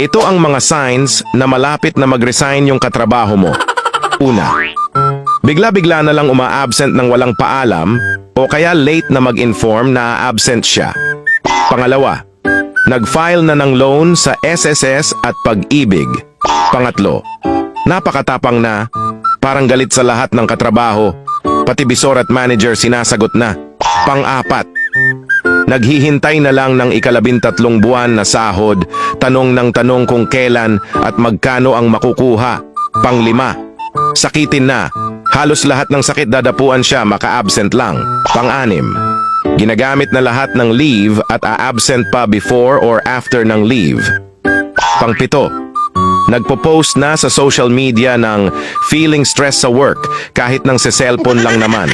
Ito ang mga signs na malapit na mag-resign yung katrabaho mo. Una, bigla-bigla na lang uma-absent ng walang paalam o kaya late na mag-inform na absent siya. Pangalawa, nag-file na ng loan sa SSS at Pag-ibig. Pangatlo, napakatapang na, parang galit sa lahat ng katrabaho, pati bisor at manager sinasagot na. Pang-apat, naghihintay na lang ng 13 buwan na sahod, tanong ng tanong kung kailan at magkano ang makukuha. Pang-lima, sakitin na, halos lahat ng sakit dadapuan siya, maka-absent lang. Pang-anim, ginagamit na lahat ng leave at a-absent pa before or after ng leave. Pang-pito, nagpo-post na sa social media ng feeling stress sa work kahit nang sa cellphone lang naman.